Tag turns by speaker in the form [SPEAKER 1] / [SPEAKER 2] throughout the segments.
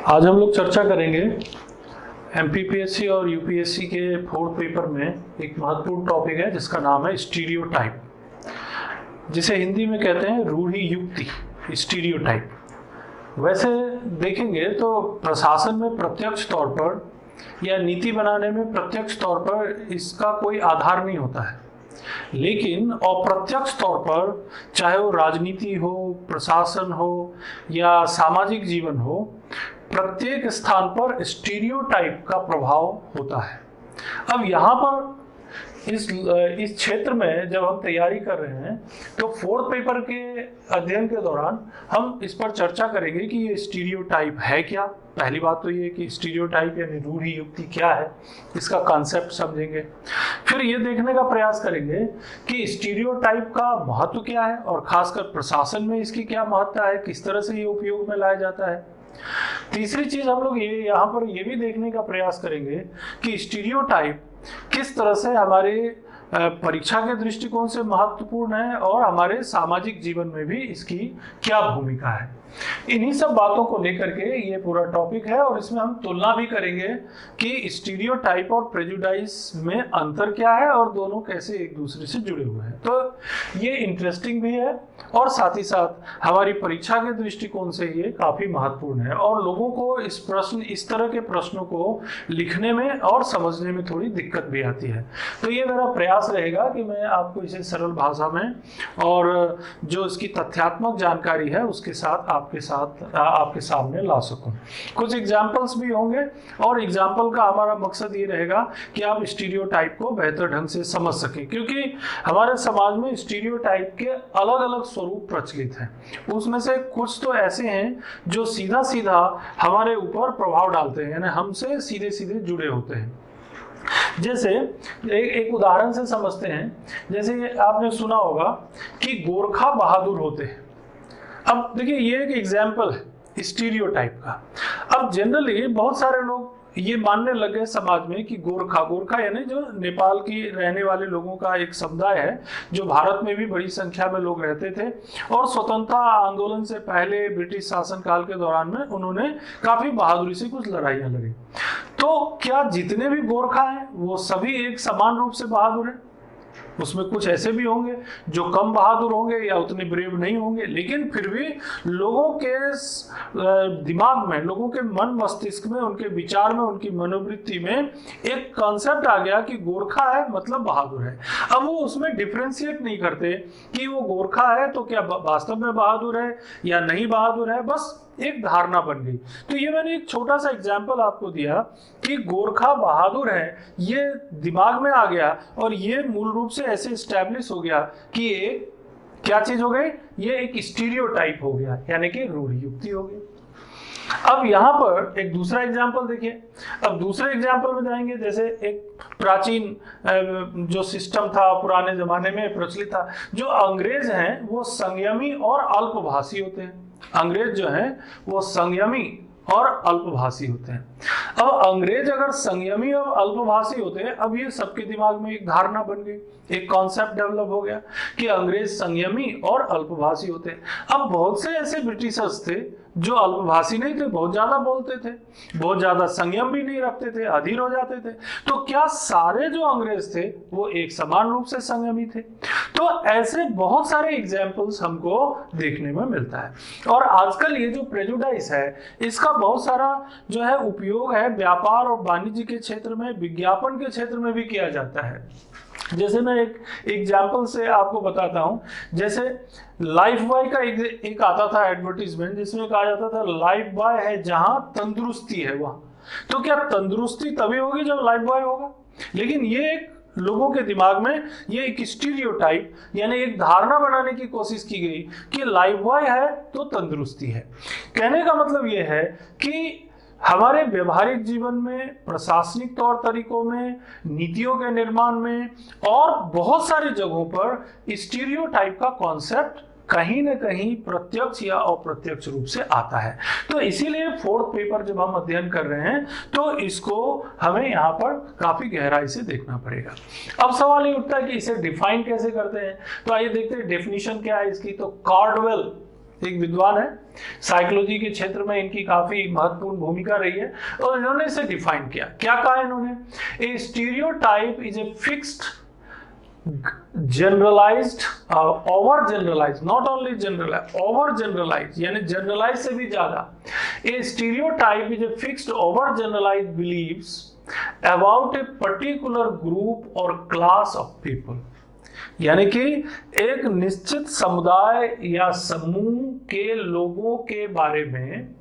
[SPEAKER 1] आज हम लोग चर्चा करेंगे एमपीपीएससी और यूपीएससी के फोर्थ पेपर में एक महत्वपूर्ण टॉपिक है जिसका नाम है स्टीरियोटाइप, जिसे हिंदी में कहते हैं रूढ़ि युक्ति। स्टीरियोटाइप वैसे देखेंगे तो प्रशासन में प्रत्यक्ष तौर पर या नीति बनाने में प्रत्यक्ष तौर पर इसका कोई आधार नहीं होता है, लेकिन अप्रत्यक्ष तौर पर चाहे वो राजनीति हो, प्रशासन हो या सामाजिक जीवन हो, प्रत्येक स्थान पर स्टीरियोटाइप का प्रभाव होता है। अब यहाँ पर इस क्षेत्र में जब हम तैयारी कर रहे हैं तो फोर्थ पेपर के अध्ययन के दौरान हम इस पर चर्चा करेंगे कि ये स्टीरियोटाइप है क्या। पहली बात तो ये कि स्टीरियोटाइप यानी रूढ़ि युक्ति क्या है, इसका कॉन्सेप्ट समझेंगे। फिर ये देखने का प्रयास करेंगे कि स्टीरियोटाइप का महत्व क्या है और खासकर प्रशासन में इसकी क्या महत्ता है, किस तरह से ये उपयोग में लाया जाता है। तीसरी चीज हम लोग ये यहाँ पर ये भी देखने का प्रयास करेंगे कि स्टीरियोटाइप किस तरह से हमारे परीक्षा के दृष्टिकोण से महत्वपूर्ण है और हमारे सामाजिक जीवन में भी इसकी क्या भूमिका है। इन्हीं सब बातों को लेकर के ये पूरा टॉपिक है और इसमें हम तुलना भी करेंगे कि स्टीरियोटाइप और प्रेजुडाइज में अंतर क्या है और दोनों कैसे एक दूसरे से जुड़े हुए हैं। तो ये इंटरेस्टिंग भी है और साथ ही साथ हमारी परीक्षा के दृष्टिकोण से ये काफी महत्वपूर्ण है और लोगों को इस तरह के प्रश्नों को लिखने में और समझने में थोड़ी दिक्कत भी आती है। तो ये मेरा प्रयास रहेगा कि मैं आपको इसे सरल भाषा में और जो इसकी तथ्यात्मक जानकारी है उसके साथ आपके सामने ला सकूं। कुछ एग्जाम्पल्स भी होंगे और एग्जाम्पल का हमारा मकसद ये रहेगा कि आप स्टीरियोटाइप को बेहतर ढंग से समझ सकें, क्योंकि हमारे समाज में स्टीरियोटाइप के अलग अलग स्वरूप प्रचलित हैं। उसमें से कुछ तो ऐसे हैं जो सीधा सीधा हमारे ऊपर प्रभाव डालते हैं, यानी हमसे सीधे सीधे जुड़े होते हैं। जैसे एक उदाहरण से समझते हैं। जैसे आपने सुना होगा कि गोरखा बहादुर होते हैं। अब देखिए ये एक एग्जाम्पल है स्टीरियोटाइप का। अब जनरली बहुत सारे लोग ये मानने लगे समाज में कि गोरखा यानी जो नेपाल की रहने वाले लोगों का एक समुदाय है जो भारत में भी बड़ी संख्या में लोग रहते थे और स्वतंत्रता आंदोलन से पहले ब्रिटिश शासन काल के दौरान में उन्होंने काफी बहादुरी से कुछ लड़ाइयां लड़ी। तो क्या जितने भी गोरखा हैं वो सभी एक समान रूप से बहादुर हैं? उसमें कुछ ऐसे भी होंगे जो कम बहादुर होंगे या उतने ब्रेव नहीं होंगे, लेकिन फिर भी लोगों के दिमाग में, लोगों के मन मस्तिष्क में, उनके विचार में, उनकी मनोवृत्ति में एक कॉन्सेप्ट आ गया कि गोरखा है मतलब बहादुर है। अब वो उसमें डिफ्रेंशिएट नहीं करते कि वो गोरखा है तो क्या वास्तव में बहादुर है या नहीं बहादुर है, बस एक धारणा बन गई। तो ये मैंने एक छोटा सा एग्जाम्पल आपको दिया कि गोरखा बहादुर है, ये दिमाग में आ गया और ये मूल रूप से ऐसे एस्टैब्लिश हो गया कि ये क्या चीज हो गई, ये एक स्टीरियोटाइप हो गया, यानी कि रूढ़ि युक्ति हो गई। अब यहाँ पर एक दूसरा एग्जाम्पल देखिए। अब दूसरे एग्जाम्पल में जाएंगे। जैसे एक प्राचीन जो सिस्टम था पुराने जमाने में प्रचलित था, जो अंग्रेज हैं वो संयमी और अल्पभाषी होते हैं। अंग्रेज जो हैं वो संयमी और अल्पभाषी होते हैं। अब अंग्रेज अगर संयमी और अल्पभाषी होते हैं, अब ये सबके दिमाग में एक धारणा बन गई, एक कॉन्सेप्ट डेवलप हो गया कि अंग्रेज संयमी और अल्पभाषी होते हैं। अब बहुत से ऐसे ब्रिटिशर्स थे जो अल्पभाषी नहीं थे, बहुत ज्यादा बोलते थे, बहुत ज्यादा संयम भी नहीं रखते थे, अधीर हो जाते थे। तो क्या सारे जो अंग्रेज थे वो एक समान रूप से संयमी थे? तो ऐसे बहुत सारे एग्जाम्पल्स हमको देखने में मिलता है। और आजकल ये जो प्रेजुडाइज है इसका बहुत सारा जो है उपयोग है व्यापार और वाणिज्य के क्षेत्र में, विज्ञापन के क्षेत्र में भी किया जाता है। जैसे मैं एक एग्जाम्पल से आपको बताता हूं। जैसे लाइफ बॉय का एक आता था एडवर्टीजमेंट, जिसमें कहा जाता था लाइफ बॉय है जहां तंदुरुस्ती है वहां। तो क्या तंदुरुस्ती तभी होगी जब लाइफ बॉय होगा? लेकिन ये एक लोगों के दिमाग में ये एक स्टीरियोटाइप यानी एक धारणा बनाने की कोशिश की गई कि लाइफ बॉय है तो तंदुरुस्ती है। कहने का मतलब ये है कि हमारे व्यवहारिक जीवन में, प्रशासनिक तौर तरीकों में, नीतियों के निर्माण में और बहुत सारी जगहों पर स्टीरियोटाइप का कॉन्सेप्ट कहीं न कहीं प्रत्यक्ष या अप्रत्यक्ष रूप से आता है। तो इसीलिए फोर्थ पेपर जब हम अध्ययन कर रहे हैं तो इसको हमें यहाँ पर काफी गहराई से देखना पड़ेगा। अब सवाल ये उठता है कि इसे डिफाइन कैसे करते हैं। तो आइए देखते हैं डेफिनेशन क्या है इसकी। तो कार्डवेल एक विद्वान है, साइकोलॉजी के क्षेत्र में इनकी काफी महत्वपूर्ण भूमिका रही है, और इन्होंने इसे डिफाइन किया। क्या कहा इन्होंने? A stereotype is a fixed generalized, over generalized, not only generalized, over generalized यानी जनरलाइज से भी ज्यादा। A stereotype is a fixed over generalized believes about a particular group और क्लास ऑफ पीपल, यानी कि एक निश्चित समुदाय या समूह के लोगों के बारे में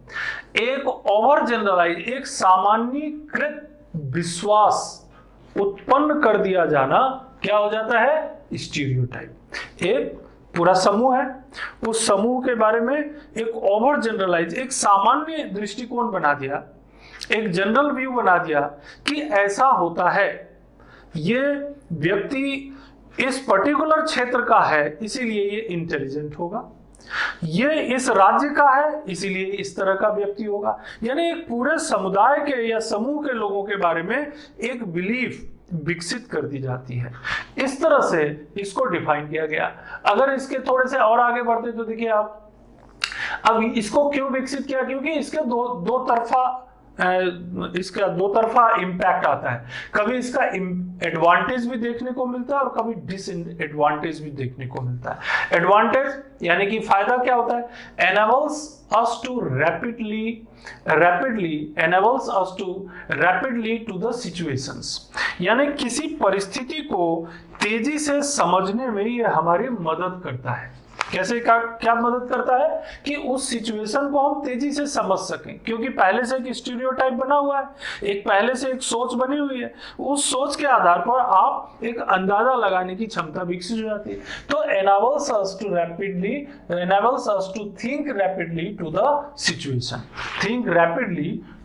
[SPEAKER 1] एक ओवर जनरलाइज, एक सामान्यीकृत विश्वास उत्पन्न कर दिया जाना क्या हो जाता है? स्टीरियोटाइप। एक पूरा समूह है, उस समूह के बारे में एक ओवर जनरलाइज, एक सामान्य दृष्टिकोण बना दिया, एक जनरल व्यू बना दिया कि ऐसा होता है, ये व्यक्ति इस पर्टिकुलर क्षेत्र का है इसीलिए ये इंटेलिजेंट होगा, ये इस राज्य का है इसीलिए इस तरह का व्यक्ति होगा। यानी एक पूरे समुदाय के या समूह के लोगों के बारे में एक बिलीफ विकसित कर दी जाती है। इस तरह से इसको डिफाइन किया गया। अगर इसके थोड़े से और आगे बढ़ते तो देखिए आप, अब इसको क्यों विकसित किया? क्योंकि इसके इसका दो तरफा इम्पैक्ट आता है। कभी इसका एडवांटेज भी देखने को मिलता है और कभी डिसएडवांटेज भी देखने को मिलता है। एडवांटेज यानी कि फायदा क्या होता है? enables us rapidly to the situations, यानी किसी परिस्थिति को तेजी से समझने में ये हमारी मदद करता है। कैसे क्या मदद करता है? कि उस सिचुएशन को हम तेजी से समझ सकें, क्योंकि पहले से एक स्टीरियोटाइप बना हुआ है, एक पहले से एक सोच बनी हुई है, उस सोच के आधार पर आप एक अंदाजा लगाने की क्षमता विकसित हो जाती है। तो enables us to think rapidly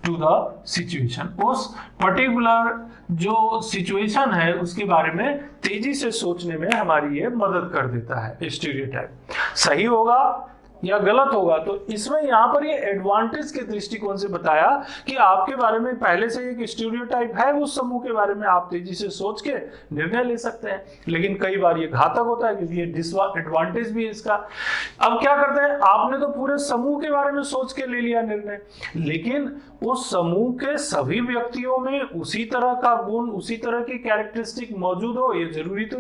[SPEAKER 1] to the situation, उस पर्टिकुलर जो सिचुएशन है उसके बारे में तेजी से सोचने में हमारी ये मदद कर देता है स्टीरियोटाइप। सही होगा या गलत होगा, तो इसमें यहाँ पर ये एडवांटेज के दृष्टिकोण से बताया कि आपके बारे में पहले से एक स्टीरियोटाइप है, उस समूह के बारे में आप तेजी से सोच के निर्णय ले सकते हैं। लेकिन कई बार ये घातक होता है क्योंकि ये डिसएडवांटेज भी है इसका। अब क्या करते हैं, आपने तो पूरे समूह के बारे में सोच के ले लिया निर्णय, लेकिन उस समूह के सभी व्यक्तियों में उसी तरह का गुण, उसी तरह की कैरेक्टरिस्टिक मौजूद हो, ये जरूरी तो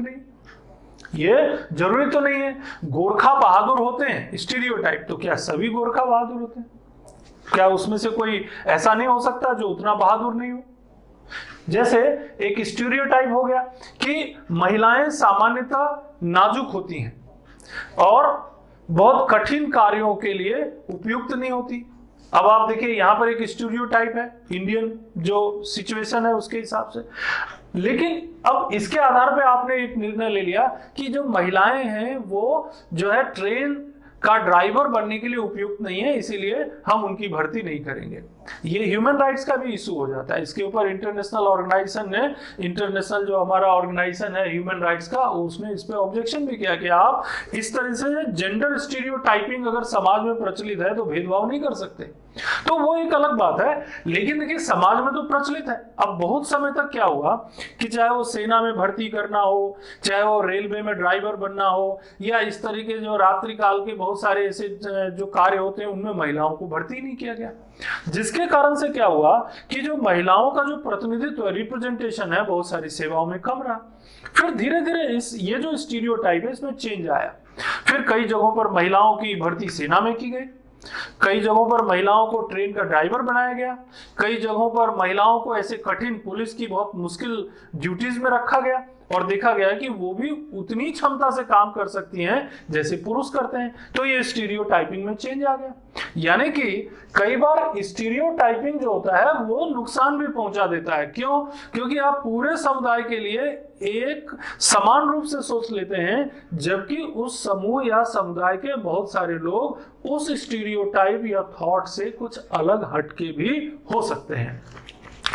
[SPEAKER 1] नहीं है। गोरखा बहादुर होते हैं स्टीरियोटाइप, तो क्या सभी गोरखा बहादुर होते हैं? क्या उसमें से कोई ऐसा नहीं हो सकता जो उतना बहादुर नहीं हो? जैसे एक स्टीरियोटाइप हो गया कि महिलाएं सामान्यतः नाजुक होती हैं और बहुत कठिन कार्यों के लिए उपयुक्त नहीं होती। अब आप देखिए यहाँ पर एक स्टीरियोटाइप है इंडियन जो सिचुएशन है उसके हिसाब से, लेकिन अब इसके आधार पे आपने एक निर्णय ले लिया कि जो महिलाएं हैं वो जो है ट्रेन का ड्राइवर बनने के लिए उपयुक्त नहीं है, इसीलिए हम उनकी भर्ती नहीं करेंगे। ये ह्यूमन राइट्स का भी इशू हो जाता है। इसके ऊपर इंटरनेशनल जो हमारा ऑर्गेनाइजेशन है ह्यूमन राइट्स का, उसने इस पे ऑब्जेक्शन भी किया कि आप इस तरह से जेंडर स्टीरियोटाइपिंग अगर समाज में प्रचलित है तो भेदभाव नहीं कर सकते। तो वो एक अलग बात है, लेकिन देखिए समाज में तो प्रचलित है। अब बहुत समय तक क्या हुआ कि चाहे वो सेना में भर्ती करना हो, चाहे वो रेलवे में ड्राइवर बनना हो, या इस तरीके जो रात्रि काल के बहुत सारे ऐसे जो कार्य होते हैं उनमें महिलाओं को भर्ती नहीं किया गया, जिसके कारण से क्या हुआ कि जो महिलाओं का जो प्रतिनिधित्व रिप्रेजेंटेशन है बहुत सारी सेवाओं में कम रहा। फिर धीरे धीरे ये जो स्टीरियोटाइप है इसमें चेंज आया। फिर कई जगहों पर महिलाओं की भर्ती सेना में की गई, कई जगहों पर महिलाओं को ट्रेन का ड्राइवर बनाया गया, कई जगहों पर महिलाओं को ऐसे कठिन पुलिस की बहुत मुश्किल ड्यूटीज में रखा गया और देखा गया कि वो भी उतनी क्षमता से काम कर सकती हैं जैसे पुरुष करते हैं। तो ये स्टीरियोटाइपिंग में चेंज आ गया। यानी कि कई बार स्टीरियोटाइपिंग जो होता है वो नुकसान भी पहुंचा देता है। क्यों? क्योंकि आप पूरे समुदाय के लिए एक समान रूप से सोच लेते हैं, जबकि उस समूह या समुदाय के बहुत सारे लोग उस स्टीरियोटाइप या थॉट से कुछ अलग हटके भी हो सकते हैं।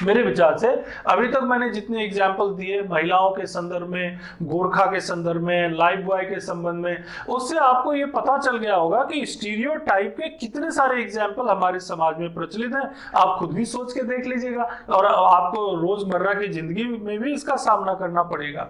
[SPEAKER 1] मेरे विचार से अभी तक मैंने जितने एग्जाम्पल दिए, महिलाओं के संदर्भ में, गोरखा के संदर्भ में, लाइफ बॉय के संबंध में, उससे आपको ये पता चल गया होगा कि स्टीरियोटाइप के कितने सारे एग्जाम्पल हमारे समाज में प्रचलित हैं। आप खुद भी सोच के देख लीजिएगा और आपको रोजमर्रा की जिंदगी में भी इसका सामना करना पड़ेगा।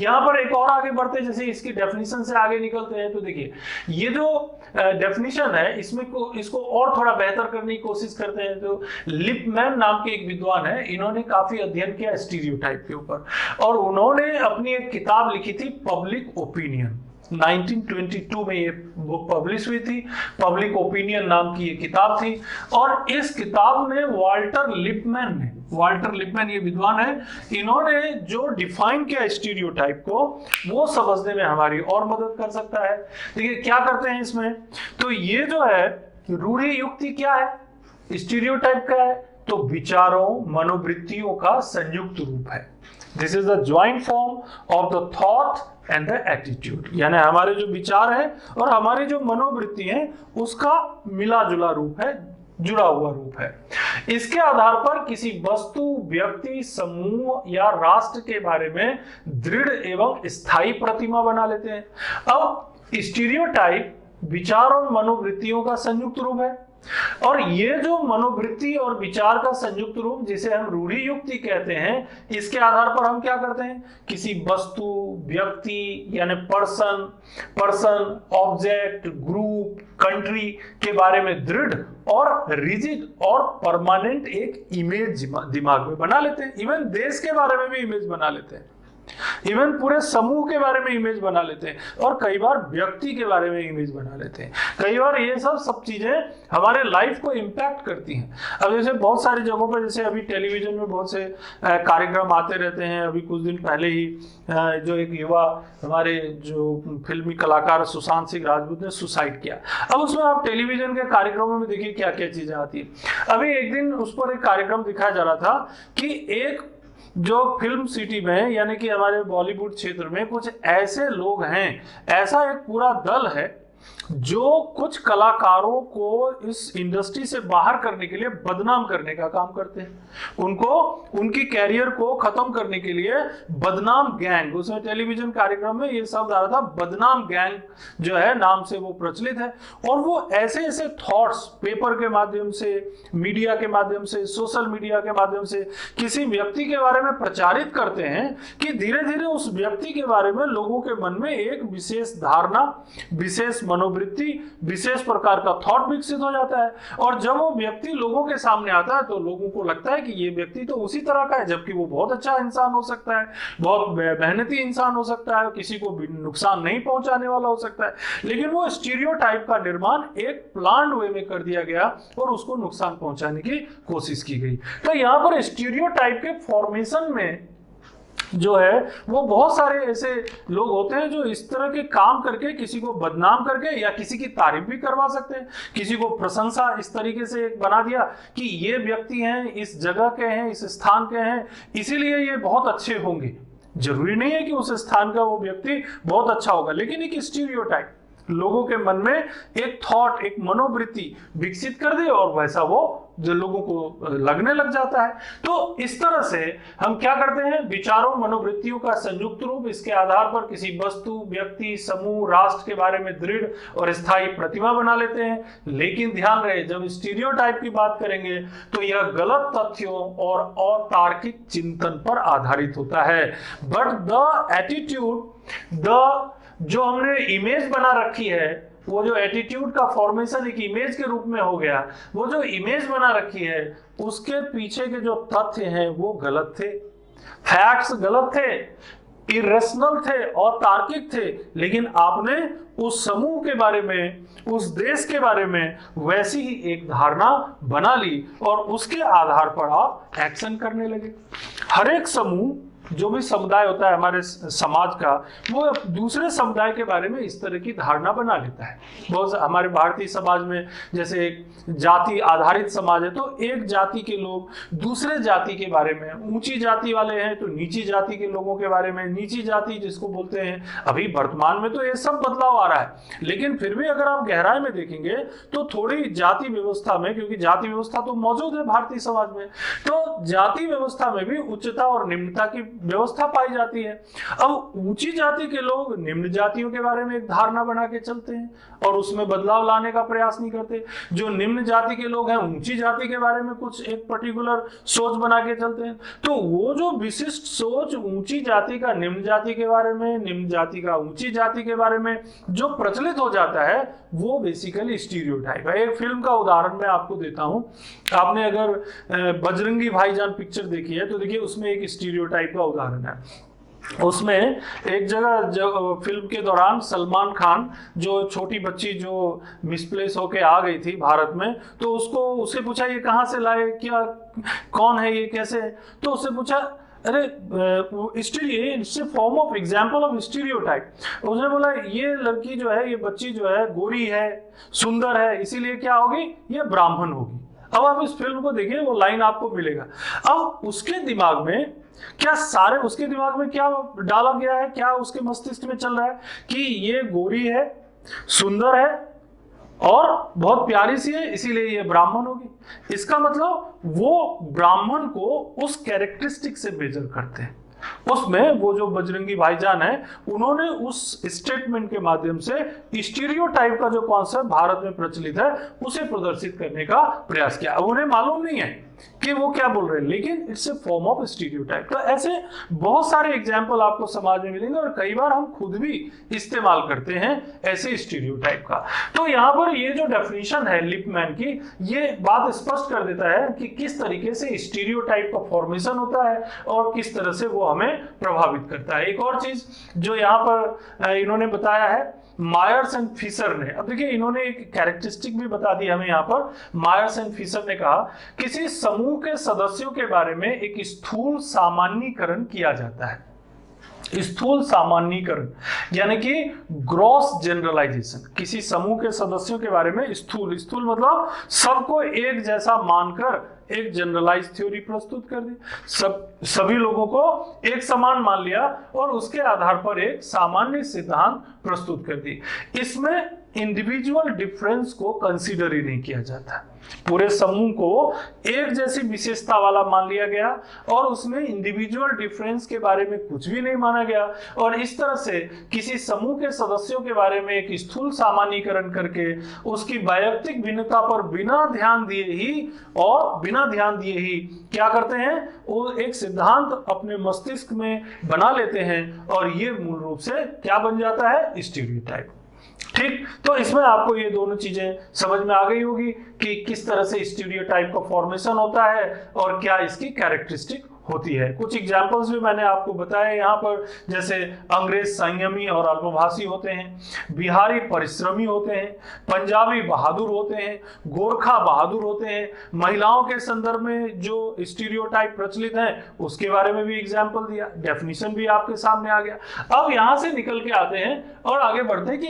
[SPEAKER 1] यहाँ पर एक और आगे बढ़ते, जैसे इसकी डेफिनेशन से आगे निकलते हैं, तो देखिए ये जो डेफिनेशन है इसमें इसको और थोड़ा बेहतर करने की कोशिश करते हैं। तो लिपमैन नाम के एक विद्वान है, इन्होंने काफी अध्ययन किया स्टीरियोटाइप के ऊपर और उन्होंने अपनी एक किताब लिखी थी पब्लिक ओपिनियन। 1922 में ये बुक पब्लिश हुई थी, पब्लिक ओपिनियन नाम की ये किताब थी। और इस किताब में वाल्टर लिपमैन ये विद्वान है, इन्होंने जो डिफाइन किया स्टीरियोटाइप को, वो समझने में हमारी और मदद कर सकता है। देखिए क्या करते हैं इसमें, तो ये जो है रूढ़ि युक्ति क्या है, स्टीरियोटाइप क्या है, तो विचारों मनोवृत्तियों का संयुक्त रूप है। This is the joint form of the thought and the attitude, यानी हमारे जो विचार है और हमारी जो मनोवृत्ति है उसका मिला जुला रूप है, जुड़ा हुआ रूप है। इसके आधार पर किसी वस्तु, व्यक्ति, समूह या राष्ट्र के बारे में दृढ़ एवं स्थायी प्रतिमा बना लेते हैं। अब स्टीरियोटाइप विचार और मनोवृत्तियों का संयुक्त रूप है और ये जो मनोवृत्ति और विचार का संयुक्त रूप जिसे हम रूढ़ि युक्ति कहते हैं, इसके आधार पर हम क्या करते हैं, किसी वस्तु, व्यक्ति यानी पर्सन, ऑब्जेक्ट, ग्रुप, कंट्री के बारे में दृढ़ और रिजिड और परमानेंट एक इमेज दिमाग में बना लेते हैं। इवन देश के बारे में भी इमेज बना लेते हैं, इवन पूरे समूह के बारे में इमेज बना लेते हैं और कई बार व्यक्ति के बारे में इमेज बना लेते हैं। कई बार ये सब चीजें हमारे लाइफ को इम्पैक्ट करती हैं। अब जैसे बहुत सारी जगहों पर, जैसे अभी टेलीविजन में बहुत से कार्यक्रम आते रहते हैं। अभी कुछ दिन पहले ही जो एक युवा हमारे जो फिल्मी कलाकार सुशांत सिंह राजपूत ने सुसाइड किया। अब उसमें आप टेलीविजन के कार्यक्रमों में देखिए क्या क्या चीजें आती है। अभी एक दिन उस पर एक कार्यक्रम दिखाया जा रहा था कि एक जो फिल्म सिटी में यानी कि हमारे बॉलीवुड क्षेत्र में कुछ ऐसे लोग हैं, ऐसा एक पूरा दल है जो कुछ कलाकारों को इस इंडस्ट्री से बाहर करने के लिए बदनाम करने का काम करते हैं। उनको उनकी कैरियर को खत्म करने के लिए बदनाम गैंग, उसमें टेलीविजन कार्यक्रम में ये शब्द आ रहा था, बदनाम गैंग जो है नाम से वो प्रचलित है। और वो ऐसे ऐसे थॉट्स पेपर के माध्यम से, मीडिया के माध्यम से, सोशल मीडिया के माध्यम से किसी व्यक्ति के बारे में प्रचारित करते हैं कि धीरे धीरे उस व्यक्ति के बारे में लोगों के मन में एक विशेष धारणा, विशेष मनोवृत्ति, विशेष प्रकार का थॉट विकसित हो जाता है। और जब वो व्यक्ति लोगों के सामने आता है तो लोगों को लगता है कि ये व्यक्ति तो उसी तरह का है, जबकि वो बहुत अच्छा इंसान हो सकता है, बहुत मेहनती इंसान हो सकता है, किसी को भी नुकसान नहीं पहुंचाने वाला हो सकता है। लेकिन वो स्टीरियोटाइप का निर्माण एक प्लान्ड वे में कर दिया गया और उसको नुकसान पहुंचाने की कोशिश की गई। तो यहाँ पर स्टीरियोटाइप के फॉर्मेशन में जो है वो बहुत सारे ऐसे लोग होते हैं जो इस तरह के काम करके किसी को बदनाम करके या किसी की तारीफ भी करवा सकते हैं, किसी को प्रशंसा इस तरीके से बना दिया कि ये व्यक्ति हैं, इस जगह के हैं, इस स्थान के हैं, इसीलिए ये बहुत अच्छे होंगे। जरूरी नहीं है कि उस स्थान का वो व्यक्ति बहुत अच्छा होगा, लेकिन एक स्टीरियोटाइप लोगों के मन में एक थॉट, एक मनोवृत्ति विकसित कर दे और वैसा वो जो लोगों को लगने लग जाता है। तो इस तरह से हम क्या करते हैं, विचारों मनोवृत्तियों का संयुक्त रूप, इसके आधार पर किसी वस्तु, व्यक्ति, समूह, राष्ट्र के बारे में दृढ़ और स्थायी प्रतिमा बना लेते हैं। लेकिन ध्यान रहे, जब स्टीरियोटाइप की बात करेंगे तो यह गलत तथ्यों और अतार्किक चिंतन पर आधारित होता है। बट द एटीट्यूड, जो हमने इमेज बना रखी है, वो जो एटीट्यूड का फॉर्मेशन एक इमेज के रूप में हो गया, वो जो इमेज बना रखी है उसके पीछे के जो तथ्य हैं वो गलत थे, फैक्ट्स गलत थे, इरेशनल थे और तार्किक थे। लेकिन आपने उस समूह के बारे में, उस देश के बारे में वैसी ही एक धारणा बना ली और उसके आधार पर आप एक्शन करने लगे। हर एक समूह, जो भी समुदाय होता है हमारे समाज का, वो दूसरे समुदाय के बारे में इस तरह की धारणा बना लेता है। बहुत हमारे भारतीय समाज में जैसे एक जाति आधारित समाज है, तो एक जाति के लोग दूसरे जाति के बारे में, ऊंची जाति वाले हैं तो नीची जाति के लोगों के बारे में, नीची जाति जिसको बोलते हैं, अभी वर्तमान में तो ये सब बदलाव आ रहा है, लेकिन फिर भी अगर आप गहराई में देखेंगे तो थोड़ी जाति व्यवस्था में, क्योंकि जाति व्यवस्था तो मौजूद है भारतीय समाज में, तो जाति व्यवस्था में भी उच्चता और निम्नता की व्यवस्था पाई जाती है। अब ऊंची जाति के लोग निम्न जातियों के बारे में एक धारणा बना के चलते हैं और उसमें बदलाव लाने का प्रयास नहीं करते। जो निम्न जाति के लोग हैं ऊंची जाति के बारे में कुछ एक पर्टिकुलर सोच बना के चलते हैं। तो वो जो विशिष्ट सोच ऊंची जाति का निम्न जाति के बारे में, निम्न जाति का ऊंची जाति के बारे में जो प्रचलित हो जाता है, वो बेसिकली स्टीरियोटाइप है। एक फिल्म का उदाहरण मैं आपको देता हूं। आपने अगर बजरंगी भाईजान पिक्चर देखी है तो देखिए उसमें एक स्टीरियोटाइप का उदाहरण है। उसमें एक जगह फिल्म के दौरान सलमान खान, जो छोटी बच्ची जो मिसप्लेस होके आ गई थी भारत में, तो उससे पूछा ये कहाँ से लाए, क्या कौन है ये, कैसे है? तो उससे पूछा अरे it's a form of example of stereotype. उसने बोला ये लड़की जो है, ये बच्ची जो है गोरी है, सुंदर है, इसीलिए क्या होगी, ये ब्राह्मण होगी। अब आप इस फिल्म को देखिए, वो लाइन आपको मिलेगा। अब उसके दिमाग में क्या डाला गया है, क्या उसके मस्तिष्क में चल रहा है कि ये गोरी है, सुंदर है और बहुत प्यारी सी है, इसीलिए ये ब्राह्मण होगी। इसका मतलब वो ब्राह्मण को उस कैरेक्टरिस्टिक से मेजर करते हैं। उसमें वो जो बजरंगी भाईजान है, उन्होंने उस स्टेटमेंट के माध्यम से स्टीरियोटाइप का जो कॉन्सेप्ट भारत में प्रचलित है उसे प्रदर्शित करने का प्रयास किया। अब उन्हें मालूम नहीं है कि वो क्या बोल रहे हैं, लेकिन it's a form of stereotype. तो ऐसे बहुत सारे एग्जाम्पल आपको समाज में मिलेंगे और कई बार हम खुद भी इस्तेमाल करते हैं ऐसे स्टीरियोटाइप का। तो यहाँ पर ये जो डेफिनेशन है लिपमैन की, ये बात स्पष्ट कर देता है कि किस तरीके से स्टीरियोटाइप का फॉर्मेशन होता है और किस तरह से वो हमें प्रभावित करता है। एक और चीज जो यहाँ पर इन्होंने बताया है, मायर्स एंड फिशर ने, अब देखिए इन्होंने एक कैरेक्टरिस्टिक भी बता दी हमें यहाँ पर। मायर्स एंड फिशर ने कहा किसी समूह के सदस्यों के बारे में एक स्थूल सामान्यीकरण किया जाता है। स्थूल सामान्यीकरण यानी कि ग्रॉस जनरलाइजेशन। किसी समूह के सदस्यों के बारे में स्थूल मतलब सबको एक जैसा मानकर एक जनरलाइज थ्योरी प्रस्तुत कर दी, सभी लोगों को एक समान मान लिया और उसके आधार पर एक सामान्य सिद्धांत प्रस्तुत कर दी। इसमें इंडिविजुअल डिफरेंस को कंसीडर ही नहीं किया जाता। पूरे समूह को एक जैसी विशेषता वाला मान लिया गया और उसमें इंडिविजुअल डिफरेंस के बारे में कुछ भी नहीं माना गया। और इस तरह से किसी समूह के सदस्यों के बारे में एक स्थूल सामान्यीकरण करके उसकी वैयक्तिक भिन्नता पर बिना ध्यान दिए ही क्या करते हैं, वो एक सिद्धांत अपने मस्तिष्क में बना लेते हैं और ये मूल रूप से क्या बन जाता है, स्टीरियोटाइप। ठीक, तो इसमें आपको ये दोनों चीजें समझ में आ गई होगी कि किस तरह से स्टीरियोटाइप का फॉर्मेशन होता है और क्या इसकी कैरेक्टरिस्टिक होती है। कुछ एग्जाम्पल्स भी मैंने आपको बताए यहाँ पर, जैसे अंग्रेज संयमी और अल्पभाषी होते हैं, बिहारी परिश्रमी होते हैं, पंजाबी बहादुर होते हैं, गोरखा बहादुर होते हैं। महिलाओं के संदर्भ में जो स्टीरियोटाइप प्रचलित है उसके बारे में भी एग्जाम्पल दिया, डेफिनेशन भी आपके सामने आ गया। अब यहाँ से निकल के आते हैं और आगे बढ़ते हैं कि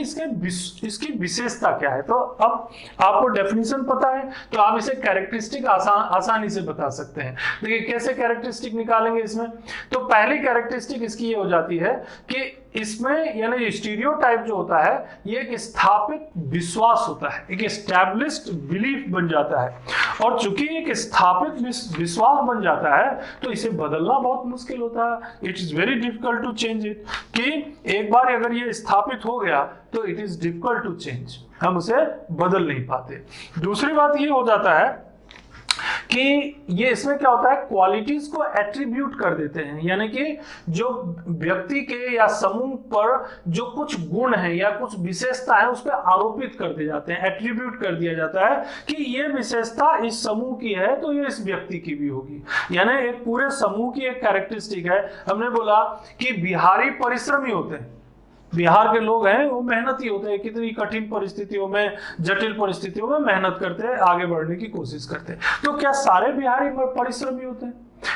[SPEAKER 1] इसकी विशेषता क्या है। तो अब आपको डेफिनेशन पता है तो आप इसे कैरेक्टरिस्टिक आसानी से बता सकते हैं। देखिए कैसे कैरेक्टरिस्टिक निकालेंगे इसमें। तो पहली कैरेक्टरिस्टिक इसकी ये हो जाती है कि इसमें यानी स्टीरियोटाइप जो होता है ये एक स्थापित विश्वास होता है, एक एस्टैब्लिश्ड बिलीफ बन जाता है। और चूंकि एक स्थापित विश्वास बन जाता है तो इसे बदलना बहुत मुश्किल होता है। It is very difficult to change it, कि एक बार अगर ये स्थापित हो गया तो it is difficult to change, हम उसे बदल नहीं पाते। दूसरी बात ये हो जाता है कि ये इसमें क्या होता है, क्वालिटीज को एट्रीब्यूट कर देते हैं, यानी कि जो व्यक्ति के या समूह पर जो कुछ गुण है या कुछ विशेषता है उस पर आरोपित कर दिए जाते हैं, एट्रीब्यूट कर दिया जाता है कि ये विशेषता इस समूह की है तो ये इस व्यक्ति की भी होगी। यानी एक पूरे समूह की एक कैरेक्टरिस्टिक है। हमने बोला कि बिहारी परिश्रमी होते हैं, बिहार के लोग हैं वो मेहनती होते हैं, कितनी कठिन परिस्थितियों में, जटिल परिस्थितियों में मेहनत करते हैं, आगे बढ़ने की कोशिश करते हैं। तो क्या सारे बिहारी परिश्रमी होते हैं?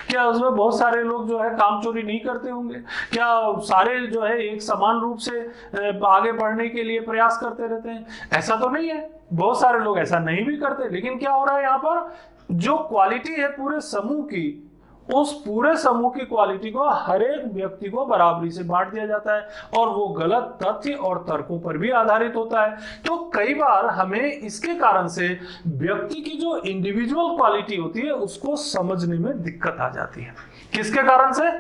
[SPEAKER 1] क्या उसमें बहुत सारे लोग जो है काम चोरी नहीं करते होंगे? क्या सारे जो है एक समान रूप से आगे बढ़ने के लिए प्रयास करते रहते हैं? ऐसा तो नहीं है, बहुत सारे लोग ऐसा नहीं भी करते। लेकिन क्या हो रहा है यहाँ पर, जो क्वालिटी है पूरे समूह की, उस पूरे समूह की क्वालिटी को हर एक व्यक्ति को बराबरी से बांट दिया जाता है और वो गलत तथ्य और तर्कों पर भी आधारित होता है। तो कई बार हमें इसके कारण से व्यक्ति की जो इंडिविजुअल क्वालिटी होती है उसको समझने में दिक्कत आ जाती है। किसके कारण से?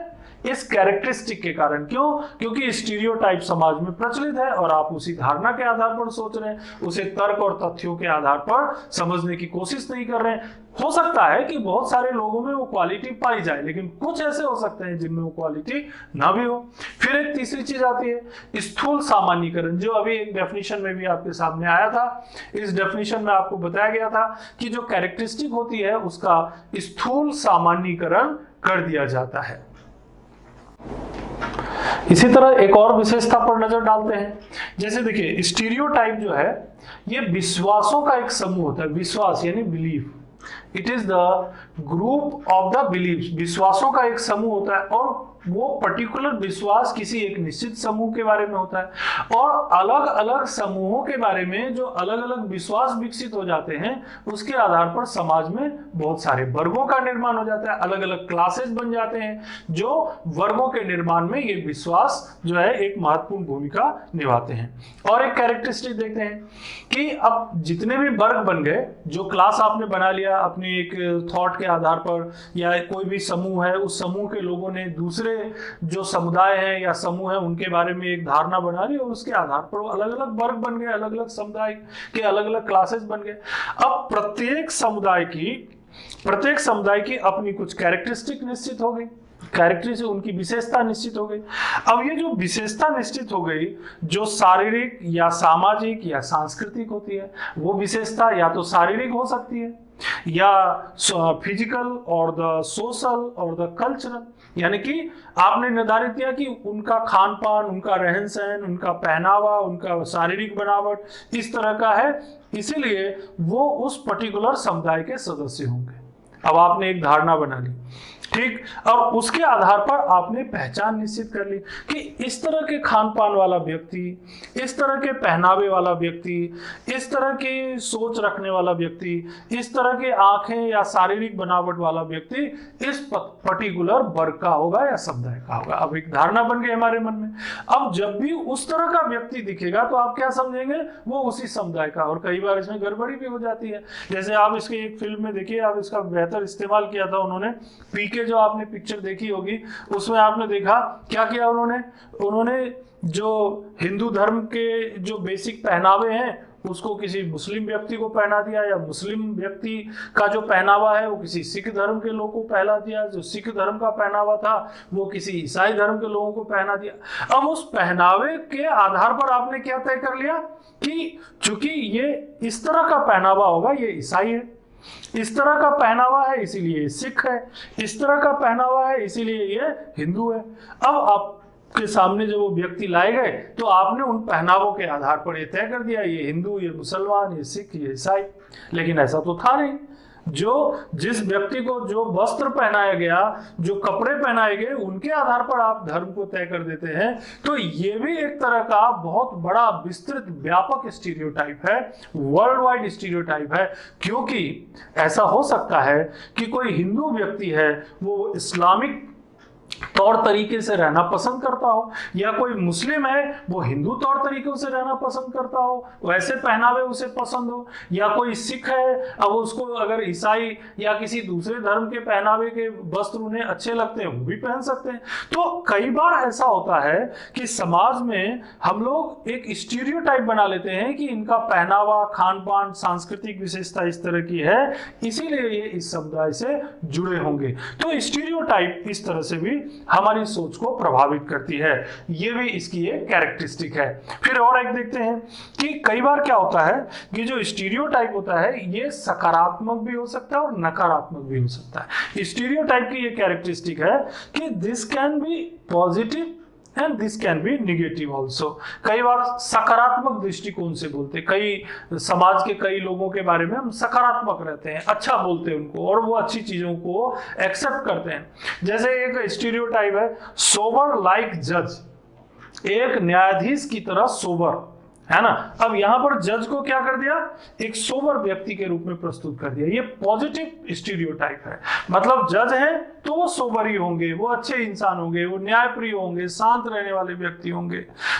[SPEAKER 1] इस कैरेक्टरिस्टिक के कारण। क्यों? क्योंकि स्टीरियोटाइप समाज में प्रचलित है और आप उसी धारणा के आधार पर सोच रहे हैं, उसे तर्क और तथ्यों के आधार पर समझने की कोशिश नहीं कर रहे हैं। हो सकता है कि बहुत सारे लोगों में वो क्वालिटी पाई जाए, लेकिन कुछ ऐसे हो सकते हैं जिनमें वो क्वालिटी ना भी हो। फिर एक तीसरी चीज आती है स्थूल सामान्यीकरण, जो अभी एक डेफिनेशन में भी आपके सामने आया था। इस डेफिनेशन में आपको बताया गया था कि जो कैरेक्टरिस्टिक होती है उसका स्थूल सामान्यीकरण कर दिया जाता है। इसी तरह एक और विशेषता पर नजर डालते हैं। जैसे देखिए, स्टीरियोटाइप जो है ये विश्वासों का एक समूह होता है। विश्वास यानी belief, it is the group of the belief. विश्वासों का एक समूह होता है और वो पर्टिकुलर विश्वास किसी एक निश्चित समूह के बारे में होता है। और अलग अलग समूहों के बारे में जो अलग अलग विश्वास विकसित हो जाते हैं, उसके आधार पर समाज में बहुत सारे वर्गों का निर्माण हो जाता है, अलग अलग क्लासेस बन जाते हैं, जो वर्गों के निर्माण में ये विश्वास जो है एक महत्वपूर्ण भूमिका निभाते हैं। और एक कैरेक्टरिस्टिक देखते हैं कि अब जितने भी वर्ग बन गए, जो क्लास आपने बना लिया अपने एक थॉट के आधार पर, या कोई भी समूह है, उस समूह के लोगों ने दूसरे जो समुदाय है या समूह है उनके बारे में एक धारणा बना ली और उसके आधार पर वो अलग अलग वर्ग बन गए, अलग अलग समुदाय के अलग अलग क्लासेस बन गए। अब प्रत्येक समुदाय की अपनी कुछ कैरेक्टरिस्टिक निश्चित हो गई, कैरेक्टरिस्टिक उनकी विशेषता निश्चित हो गई। अब ये जो विशेषता निश्चित हो गई, जो शारीरिक या सामाजिक या सांस्कृतिक होती है, वो विशेषता या तो शारीरिक हो सकती है या फिजिकल और द सोशल और द कल्चरल, यानी कि आपने निर्धारित किया कि उनका खान पान, उनका रहन सहन, उनका पहनावा, उनका शारीरिक बनावट इस तरह का है, इसीलिए वो उस पर्टिकुलर समुदाय के सदस्य होंगे। अब आपने एक धारणा बना ली, ठीक, और उसके आधार पर आपने पहचान निश्चित कर ली कि इस तरह के खान पान वाला व्यक्ति, इस तरह के पहनावे वाला व्यक्ति, इस तरह की सोच रखने वाला व्यक्ति, इस तरह के आंखें या शारीरिक बनावट वाला व्यक्ति इस पर्टिकुलर वर्ग का होगा या समुदाय का होगा। अब एक धारणा बन गई हमारे मन में। अब जब भी उस तरह का व्यक्ति दिखेगा तो आप क्या समझेंगे, वो उसी समुदाय का। और कई बार इसमें गड़बड़ी भी हो जाती है। जैसे आप इसके एक फिल्म में देखिए, आप इसका बेहतर इस्तेमाल किया था उन्होंने, पीके जो आपने पिक्चर देखी होगी, उसमें आपने देखा क्या किया उन्होंने जो हिंदू धर्म के जो बेसिक पहनावे हैं उसको किसी मुस्लिम व्यक्ति को पहना दिया, या मुस्लिम व्यक्ति का जो पहनावा है वो किसी सिख धर्म के लोगों को पहना दिया, जो सिख धर्म का पहनावा था वो किसी ईसाई धर्म के लोगों को पहना दिया। अब उस पहनावे के आधार पर आपने क्या तय कर लिया कि चूंकि ये इस तरह का पहनावा होगा ये ईसाई है, इस तरह का पहनावा है इसीलिए सिख है, इस तरह का पहनावा है इसीलिए ये हिंदू है। अब आपके सामने जब वो व्यक्ति लाए गए तो आपने उन पहनावों के आधार पर ये तय कर दिया ये हिंदू, ये मुसलमान, ये सिख, ये ईसाई। लेकिन ऐसा तो था नहीं। जिस व्यक्ति को जो वस्त्र पहनाया गया, जो कपड़े पहनाए गए, उनके आधार पर आप धर्म को तय कर देते हैं। तो ये भी एक तरह का बहुत बड़ा विस्तृत व्यापक स्टीरियोटाइप है, वर्ल्ड वाइड स्टीरियोटाइप है। क्योंकि ऐसा हो सकता है कि कोई हिंदू व्यक्ति है वो इस्लामिक तौर तरीके से रहना पसंद करता हो, या कोई मुस्लिम है वो हिंदू तौर तरीकों से रहना पसंद करता हो, वैसे पहनावे उसे पसंद हो, या कोई सिख है अब उसको अगर ईसाई या किसी दूसरे धर्म के पहनावे के वस्त्र उन्हें अच्छे लगते हैं वो भी पहन सकते हैं। तो कई बार ऐसा होता है कि समाज में हम लोग एक स्टीरियोटाइप बना लेते हैं कि इनका पहनावा, खान पान, सांस्कृतिक विशेषता इस तरह की है, इसीलिए ये इस समुदाय से जुड़े होंगे। तो स्टीरियोटाइप इस तरह से भी हमारी सोच को प्रभावित करती है। ये भी इसकी एक कैरेक्टरिस्टिक है। फिर और एक देखते हैं कि कई बार क्या होता है कि जो स्टीरियोटाइप होता है ये सकारात्मक भी हो सकता है और नकारात्मक भी हो सकता है। स्टीरियोटाइप की ये कैरेक्टरिस्टिक है कि this can be positive and this can be negative also. कई बार सकारात्मक दृष्टिकोण से बोलते, कई समाज के कई लोगों के बारे में हम सकारात्मक रहते हैं, अच्छा बोलते हैं उनको और वो अच्छी चीजों को एक्सेप्ट करते हैं। जैसे एक स्टीरियोटाइप है सोबर लाइक जज, एक न्यायाधीश की तरह सोबर, है ना। अब यहां पर जज को क्या कर दिया, एक सोबर व्यक्ति के रूप में प्रस्तुत कर दिया। ये पॉजिटिव स्टीरियोटाइप है, मतलब जज है तो वो सोबर ही होंगे, वो अच्छे इंसान होंगे, वो न्यायप्रिय होंगे, शांत रहने वाले व्यक्ति होंगे।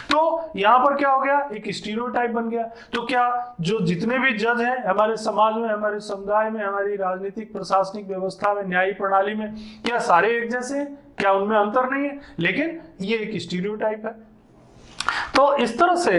[SPEAKER 1] तो यहां पर क्या हो गया, एक स्टीरियोटाइप बन गया। तो क्या जो जितने भी जज हैं हमारे समाज में, हमारे समुदाय में, हमारी राजनीतिक प्रशासनिक व्यवस्था में, न्यायिक प्रणाली में, क्या सारे एक जैसे हैं? क्या उनमें अंतर नहीं है? लेकिन ये एक स्टीरियोटाइप है। तो इस तरह से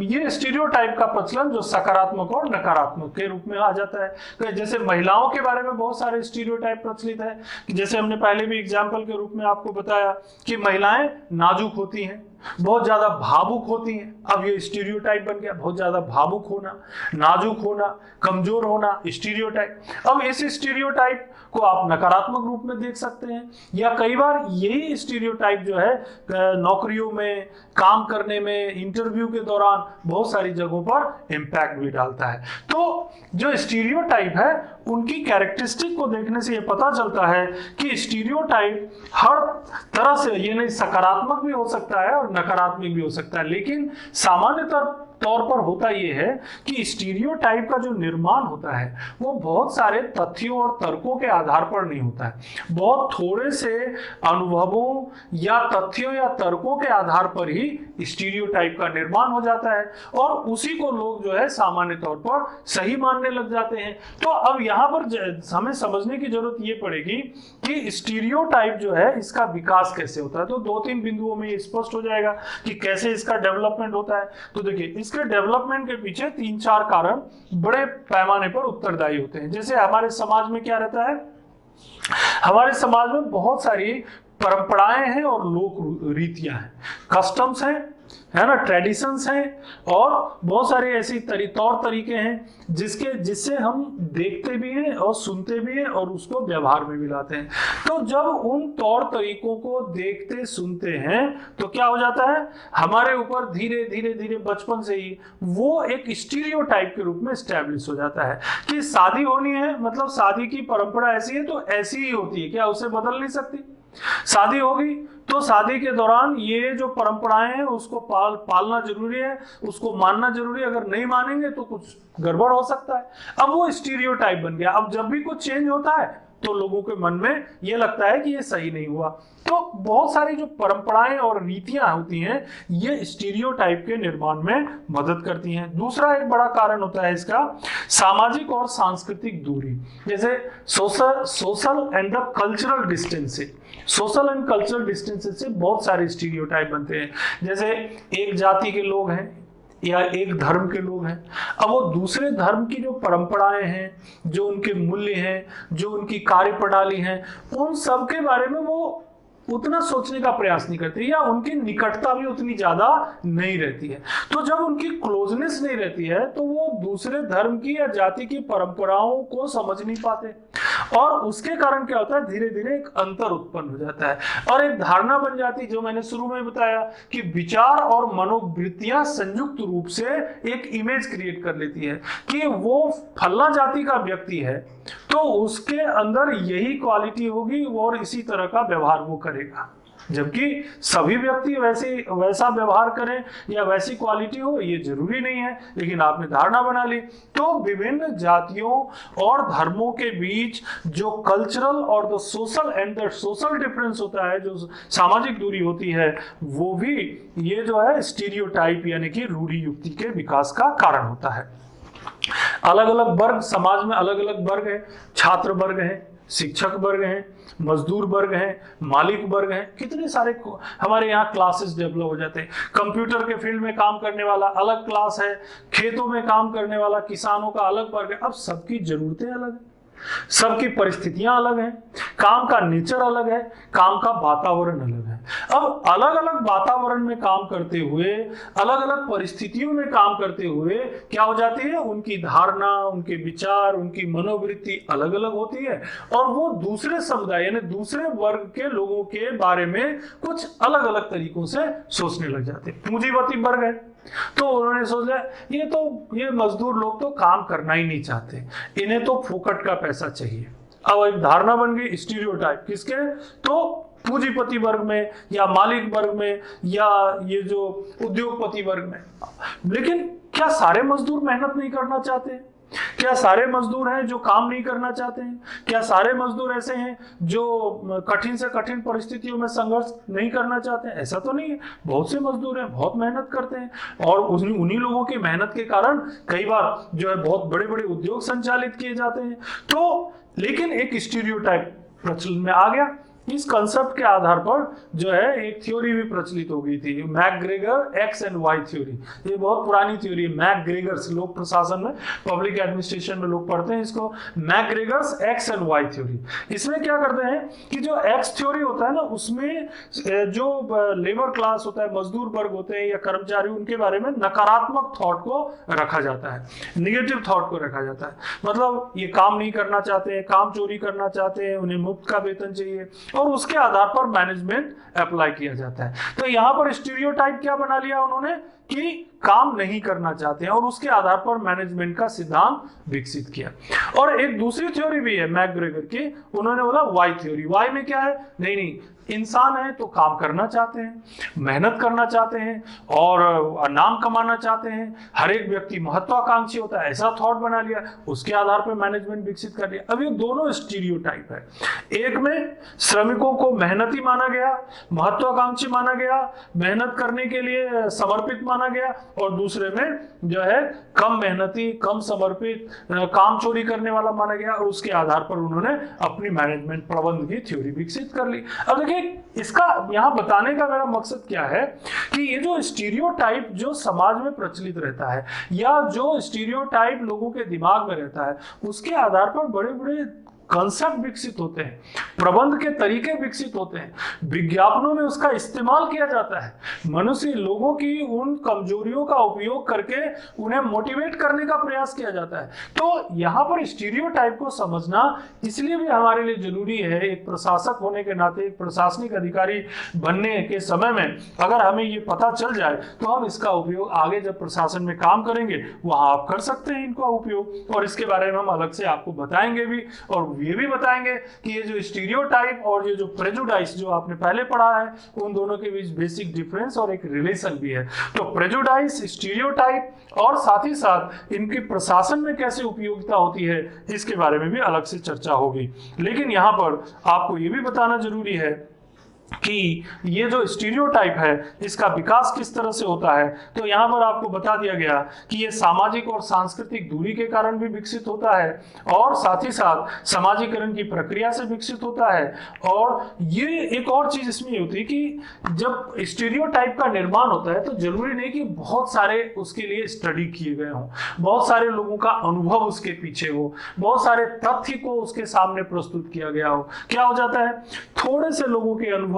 [SPEAKER 1] ये स्टीरियोटाइप का प्रचलन जो सकारात्मक और नकारात्मक के रूप में आ जाता है। जैसे महिलाओं के बारे में बहुत सारे स्टीरियोटाइप प्रचलित है, जैसे हमने पहले भी एग्जाम्पल के रूप में आपको बताया कि महिलाएं नाजुक होती हैं, बहुत ज्यादा भावुक होती हैं। अब ये स्टीरियोटाइप बन गया, बहुत ज्यादा भावुक होना, नाजुक होना, कमजोर होना, स्टीरियोटाइप। अब इस स्टीरियोटाइप को आप नकारात्मक रूप में देख सकते हैं, या कई बार यही स्टीरियोटाइप जो है नौकरियों में, काम करने में, इंटरव्यू के दौरान बहुत सारी जगहों पर इम्पैक्ट भी डालता है। तो जो स्टीरियोटाइप है उनकी कैरेक्टरिस्टिक को देखने से ये पता चलता है कि स्टीरियोटाइप हर तरह से, ये नहीं सकारात्मक भी हो सकता है और नकारात्मक भी हो सकता है, लेकिन सामान्यतः तौर पर होता यह है कि स्टीरियोटाइप का जो निर्माण होता है वो बहुत सारे तथ्यों और तर्कों के आधार पर नहीं होता है, बहुत थोड़े से अनुभवों या तथ्यों या तर्कों के आधार पर ही स्टीरियोटाइप का निर्माण हो जाता है और उसी को लोग जो है सामान्य तौर पर सही मानने लग जाते हैं। तो अब यहाँ पर हमें समझने की जरूरत ये पड़ेगी कि स्टीरियोटाइप जो है इसका विकास कैसे होता है। तो 2-3 बिंदुओं में ये स्पष्ट हो जाएगा कि कैसे इसका डेवलपमेंट होता है। तो देखिए, इसके डेवलपमेंट के पीछे 3-4 कारण बड़े पैमाने पर उत्तरदायी होते हैं। जैसे हमारे समाज में क्या रहता है, हमारे समाज में बहुत सारी परंपराएं हैं और लोक रीतियां हैं, कस्टम्स हैं, है ना, ट्रेडिशंस हैं और बहुत सारे ऐसे तौर तरीके हैं जिससे हम देखते भी हैं और सुनते भी हैं और उसको व्यवहार में भी लाते हैं। तो जब उन तौर तरीकों को देखते सुनते हैं तो क्या हो जाता है, हमारे ऊपर धीरे धीरे धीरे बचपन से ही वो एक स्टीरियोटाइप के रूप में एस्टैब्लिश हो जाता है कि शादी होनी है, मतलब शादी की परंपरा ऐसी है तो ऐसी ही होती है, क्या उसे बदल नहीं सकती। शादी होगी तो शादी के दौरान ये जो परंपराएं हैं उसको पालना जरूरी है, उसको मानना जरूरी है, अगर नहीं मानेंगे तो कुछ गड़बड़ हो सकता है। अब वो स्टीरियोटाइप बन गया। अब जब भी कुछ चेंज होता है तो लोगों के मन में ये लगता है कि ये सही नहीं हुआ। तो बहुत सारी जो परंपराएं और रीतियां होती हैं ये स्टीरियोटाइप के निर्माण में मदद करती हैं। दूसरा एक बड़ा कारण होता है इसका सामाजिक और सांस्कृतिक दूरी, जैसे social and the cultural distancing. Social and cultural distances से बहुत सारे स्टीरियोटाइप बनते हैं। जैसे एक जाति के लोग हैं या एक धर्म के लोग हैं, अब वो दूसरे धर्म की जो परंपराएं हैं, जो उनके मूल्य हैं, जो उनकी कार्य प्रणाली हैं, उन सब के बारे में वो उतना सोचने का प्रयास नहीं करते या उनकी निकटता भी उतनी ज्यादा नहीं रहती है। तो जब उनकी क्लोजनेस नहीं रहती है तो वो दूसरे धर्म की या जाति की परंपराओं को समझ नहीं पाते और उसके कारण क्या होता है, धीरे धीरे एक अंतर उत्पन्न हो जाता है और एक धारणा बन जाती है, जो मैंने शुरू में बताया कि विचार और मनोवृत्तियां संयुक्त रूप से एक इमेज क्रिएट कर लेती है कि वो फलना जाति का व्यक्ति है तो उसके अंदर यही क्वालिटी होगी और इसी तरह का व्यवहार वो करेगा, जबकि सभी व्यक्ति वैसा व्यवहार करें या वैसी क्वालिटी हो ये जरूरी नहीं है, लेकिन आपने धारणा बना ली। तो विभिन्न जातियों और धर्मों के बीच जो कल्चरल और the social and the social difference होता है, जो सामाजिक दूरी होती है, वो भी ये जो है स्टीरियोटाइप यानी कि रूढ़ि युक्ति के विकास का कारण होता है। अलग अलग वर्ग समाज में अलग अलग वर्ग है, छात्र वर्ग है, शिक्षक वर्ग हैं, मजदूर वर्ग हैं, मालिक वर्ग हैं, कितने सारे हमारे यहाँ क्लासेस डेवलप हो जाते हैं। कंप्यूटर के फील्ड में काम करने वाला अलग क्लास है, खेतों में काम करने वाला किसानों का अलग वर्ग है। अब सबकी जरूरतें अलग है, सबकी परिस्थितियां अलग हैं, काम का नेचर अलग है, काम का वातावरण अलग है। अब अलग अलग वातावरण में काम करते हुए, अलग अलग परिस्थितियों में काम करते हुए क्या हो जाती है, उनकी धारणा, उनके विचार, उनकी मनोवृत्ति अलग अलग होती है और वो दूसरे समुदाय यानी दूसरे वर्ग के लोगों के बारे में कुछ अलग अलग तरीकों से सोचने लग जाते हैं। पूंजीपति वर्ग है तो उन्होंने सोचा ये मजदूर लोग तो काम करना ही नहीं चाहते, इन्हें तो फोकट का पैसा चाहिए। अब एक धारणा बन गई, स्टीरियोटाइप किसके, तो पूंजीपति वर्ग में या मालिक वर्ग में या ये जो उद्योगपति वर्ग में। लेकिन क्या सारे मजदूर मेहनत नहीं करना चाहते? क्या सारे मजदूर हैं जो काम नहीं करना चाहते हैं? क्या सारे मजदूर ऐसे हैं जो कठिन से कठिन परिस्थितियों में संघर्ष नहीं करना चाहते हैं? ऐसा तो नहीं है, बहुत से मजदूर हैं, बहुत मेहनत करते हैं और उन्हीं लोगों की मेहनत के कारण कई बार जो है बहुत बड़े बड़े उद्योग संचालित किए जाते हैं। तो लेकिन एक स्टीरियोटाइप प्रचलन में आ गया। इस कंसेप्ट के आधार पर जो है एक थ्योरी भी प्रचलित हो गई थी, McGregor X and Y theory. ये बहुत पुरानी थ्योरी है, मैकग्रेगर्स, लोक प्रशासन में, पब्लिक एडमिनिस्ट्रेशन में लोग पढ़ते हैं इसको, मैकग्रेगर्स एक्स एंड वाई थ्योरी। इसमें क्या करते हैं कि जो एक्स थ्योरी होता है ना, उसमें जो लेबर क्लास होता है, मजदूर वर्ग होते हैं या कर्मचारी, उनके बारे में नकारात्मक थॉट को रखा जाता है, निगेटिव थॉट को रखा जाता है। मतलब ये काम नहीं करना चाहते हैं, काम चोरी करना चाहते हैं, उन्हें मुफ्त का वेतन चाहिए और उसके आधार पर मैनेजमेंट अप्लाई किया जाता है। तो यहां पर स्टीरियोटाइप क्या बना लिया उन्होंने कि काम नहीं करना चाहते हैं और उसके आधार पर मैनेजमेंट का सिद्धांत विकसित किया। और एक दूसरी थ्योरी भी है मैकग्रेगर की, उन्होंने बोला वाई थ्योरी। वाई में क्या है, नहीं इंसान है तो काम करना चाहते हैं, मेहनत करना चाहते हैं और नाम कमाना चाहते हैं, हर एक व्यक्ति महत्वाकांक्षी होता है, ऐसा थॉट बना लिया, उसके आधार पर मैनेजमेंट विकसित कर लिया। अब ये दोनों स्टीरियोटाइप है, एक में श्रमिकों को मेहनती माना गया, महत्वाकांक्षी माना गया, मेहनत करने के लिए समर्पित माना गया, और दूसरे में जो है कम मेहनती, कम समर्पित, काम चोरी करने वाला माना गया और उसके आधार पर उन्होंने अपनी मैनेजमेंट प्रबंध की थ्योरी विकसित कर ली। अब देखिए इसका यहां बताने का मेरा मकसद क्या है कि ये जो स्टीरियोटाइप जो समाज में प्रचलित रहता है या जो स्टीरियोटाइप लोगों के दिमाग में रहता है, उसके आधार पर बड़े बड़े कंसेप्ट विकसित होते हैं, प्रबंध के तरीके विकसित होते हैं, विज्ञापनों में उसका इस्तेमाल किया जाता है। मनुष्य लोगों की उन कमजोरियों का उपयोग करके उन्हें मोटिवेट करने का प्रयास किया जाता है। तो यहाँ पर स्टीरियोटाइप को समझना इसलिए भी हमारे लिए जरूरी है। एक प्रशासक होने के नाते, एक प्रशासनिक अधिकारी बनने के समय में अगर हमें ये पता चल जाए तो हम इसका उपयोग आगे जब प्रशासन में काम करेंगे वहां आप कर सकते हैं इनका उपयोग, और इसके बारे में हम अलग से आपको बताएंगे भी और ये भी बताएंगे कि ये जो स्टीरियोटाइप और ये जो प्रेजुडाइस जो आपने पहले पढ़ा है, उन दोनों के बीच बेसिक डिफरेंस और एक रिलेशन भी है। तो प्रेजुडाइस, स्टीरियोटाइप और साथ ही साथ इनकी प्रशासन में कैसे उपयोगिता होती है, इसके बारे में भी अलग से चर्चा होगी। लेकिन यहाँ पर आपको ये भी बताना जरूरी है कि ये जो स्टीरियोटाइप है इसका विकास किस तरह से होता है। तो यहाँ पर आपको बता दिया गया कि ये सामाजिक और सांस्कृतिक दूरी के कारण भी विकसित होता है और साथ ही साथ समाजीकरण की प्रक्रिया से विकसित होता है। और ये एक और चीज इसमें होती है कि जब स्टीरियोटाइप का निर्माण होता है तो जरूरी नहीं कि बहुत सारे उसके लिए स्टडी किए गए हों, बहुत सारे लोगों का अनुभव उसके पीछे हो, बहुत सारे तथ्य को उसके सामने प्रस्तुत किया गया हो। क्या हो जाता है, थोड़े से लोगों के अनुभव,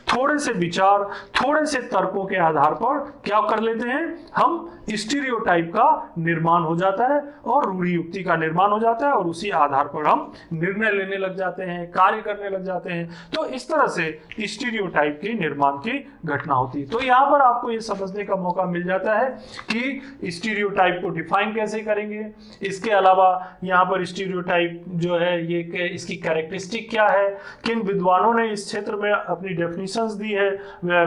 [SPEAKER 1] थोड़े से विचार, थोड़े से तर्कों के आधार पर क्या कर लेते हैं, हम स्टीरियोटाइप का निर्माण हो जाता है और रूढ़ियुक्ति का निर्माण हो जाता है और उसी आधार पर हम निर्णय लेने लग जाते हैं, कार्य करने लग जाते हैं। तो इस तरह से स्टीरियोटाइप के निर्माण की घटना होती है। तो यहाँ पर आपको ये समझने का मौका मिल जाता है कि स्टीरियोटाइप को डिफाइन कैसे करेंगे, इसके अलावा यहाँ पर स्टीरियोटाइप जो है ये इसकी कैरेक्टरिस्टिक क्या है, किन विद्वानों ने इस क्षेत्र में अपनी डेफिनेशंस दी है,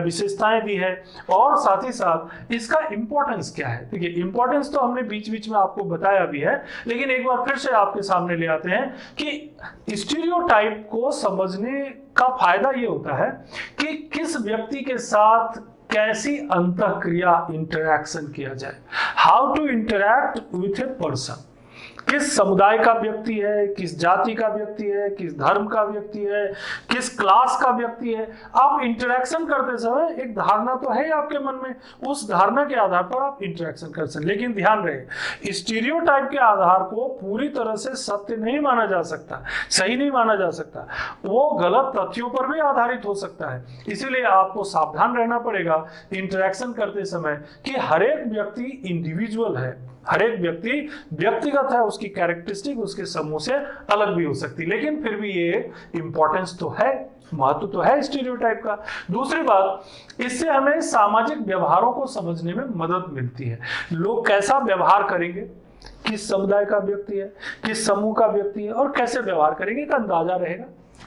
[SPEAKER 1] विशेषताएं दी है, और साथ ही साथ इसका इंपॉर्टेंस क्या है। देखिए इंपॉर्टेंस तो हमने बीच बीच में आपको बताया भी है, लेकिन एक बार फिर से आपके सामने ले आते हैं कि स्टीरियोटाइप को समझने का फायदा ये होता है कि किस व्यक्ति के साथ कैसी अंतःक्रिया इंटरैक्शन किया जाए, how to interact with a person. किस समुदाय का व्यक्ति है, किस जाति का व्यक्ति है, किस धर्म का व्यक्ति है, किस क्लास का व्यक्ति है। आप इंटरेक्शन करते समय एक धारणा तो है आपके मन में, उस धारणा के आधार पर आप इंटरेक्शन कर सकते। लेकिन ध्यान रहे, स्टीरियोटाइप के आधार को पूरी तरह से सत्य नहीं माना जा सकता, सही नहीं माना जा सकता, वो गलत तथ्यों पर भी आधारित हो सकता है। इसीलिए आपको सावधान रहना पड़ेगा इंटरेक्शन करते समय कि हर एक व्यक्ति इंडिविजुअल है, हर एक व्यक्ति व्यक्तिगत है, उसकी कैरेक्टरिस्टिक उसके समूह से अलग भी हो सकती है, लेकिन फिर भी ये इंपॉर्टेंस तो है, महत्व तो है स्टीरियोटाइप का। दूसरी बात, इससे हमें सामाजिक व्यवहारों को समझने में मदद मिलती है। लोग कैसा व्यवहार करेंगे, किस समुदाय का व्यक्ति है, किस समूह का व्यक्ति है और कैसे व्यवहार करेंगे का अंदाजा रहेगा,